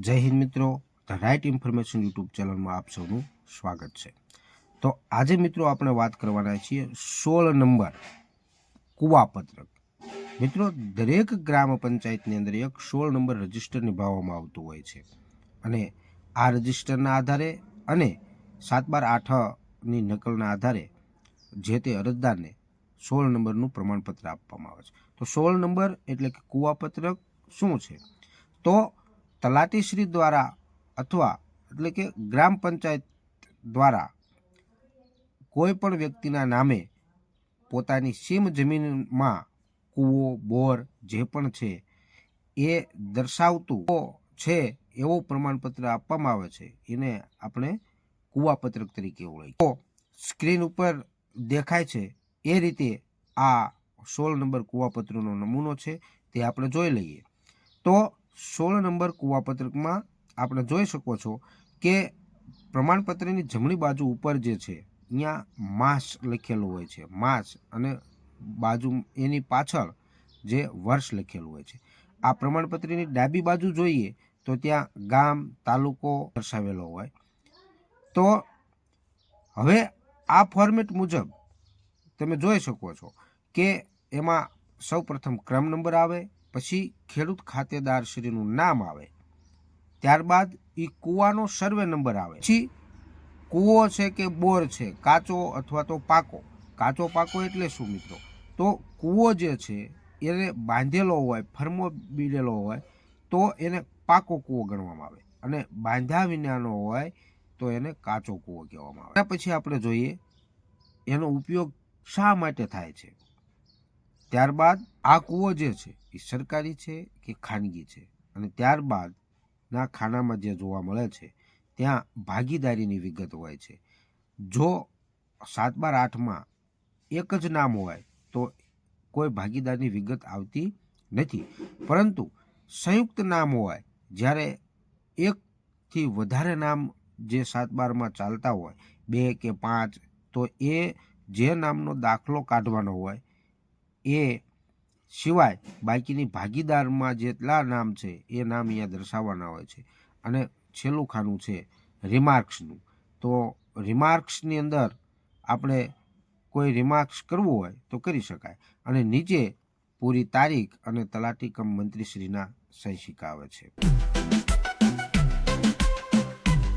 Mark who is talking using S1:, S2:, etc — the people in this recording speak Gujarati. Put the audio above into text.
S1: જય હિન્દ મિત્રો, ધ રાઇટ ઇન્ફોર્મેશન યુટ્યુબ ચેનલમાં આપ સૌનું સ્વાગત છે। તો આજે મિત્રો આપણે વાત કરવાના છીએ 16 નંબર કુવાપત્રક। મિત્રો, દરેક ગ્રામ પંચાયતની અંદર એક 16 નંબર રજિસ્ટર નિભાવવામાં આવતું હોય છે અને આ રજિસ્ટરના આધારે અને 7/12/8ની નકલના આધારે જે તે અરજદારને 16 નંબરનું પ્રમાણપત્ર આપવામાં આવે છે। તો 16 નંબર એટલે કે કુવાપત્રક શું છે? તો તલાટીશ્રી દ્વારા અથવા એટલે કે ગ્રામ પંચાયત દ્વારા કોઈ પણ વ્યક્તિના નામે પોતાની સીમ જમીનમાં કૂવો બોર જે પણ છે એ દર્શાવતું છે એવું પ્રમાણપત્ર આપવામાં આવે છે, એને આપણે કુવાપત્રક તરીકે ઓળખીએ। તો સ્ક્રીન ઉપર દેખાય છે એ રીતે આ 16 નંબર કુવાપત્રકનો નમૂનો છે, તે આપણે જોઈ લઈએ। તો 16 નંબર કુવાપત્રકમાં આપણે જોઈ શકો છો કે પ્રમાણપત્રની જમણી બાજુ ઉપર જે છે અહીંયા માસ લખેલું હોય છે, માસ, અને બાજુ એની પાછળ જે વર્ષ લખેલું હોય છે। આ પ્રમાણપત્રની ડાબી બાજુ જોઈએ તો ત્યાં ગામ તાલુકો દર્શાવેલો હોય। તો હવે આ ફોર્મેટ મુજબ તમે જોઈ શકો છો કે એમાં સૌપ્રથમ ક્રમ નંબર આવે, પછી ખેડૂત ખાતેદાર શ્રીનું નામ આવે, ત્યારબાદ એ કૂવાનો સર્વે નંબર આવે, પછી કૂવો છે કે બોર છે, કાચો અથવા તો પાકો। કાચો પાકો એટલે શું મિત્રો? તો કૂવો જે છે એને બાંધેલો હોય, ફરમો બીડેલો હોય તો એને પાકો કૂવો ગણવામાં આવે, અને બાંધ્યા વિનાનો હોય તો એને કાચો કૂવો કહેવામાં આવે। પછી આપણે જોઈએ એનો ઉપયોગ શા માટે થાય છે, ત્યારબાદ આ કૂવો જે છે એ સરકારી છે કે ખાનગી છે, અને ત્યારબાદ ના ખાનામાં જે જોવા મળે છે ત્યાં ભાગીદારીની વિગત હોય છે। જો 7/8માં એક જ નામ હોય તો કોઈ ભાગીદારની વિગત આવતી નથી, પરંતુ સંયુક્ત નામ હોય, જ્યારે એકથી વધારે નામ જે 7/12માં ચાલતા હોય, 2 કે 5, તો એ જે નામનો દાખલો કાઢવાનો હોય એ સિવાય બાકીની ભાગીદારમાં જેટલા નામ છે એ નામ અહીંયા દર્શાવવાના હોય છે। અને છેલ્લું ખાનું છે રિમાર્ક્સનું। તો રિમાર્ક્સની અંદર આપણે કોઈ રિમાર્ક્સ કરવું હોય તો કરી શકાય, અને નીચે પૂરી તારીખ અને તલાટી કમ મંત્રીશ્રીના સહી સિક્કા આવે છે।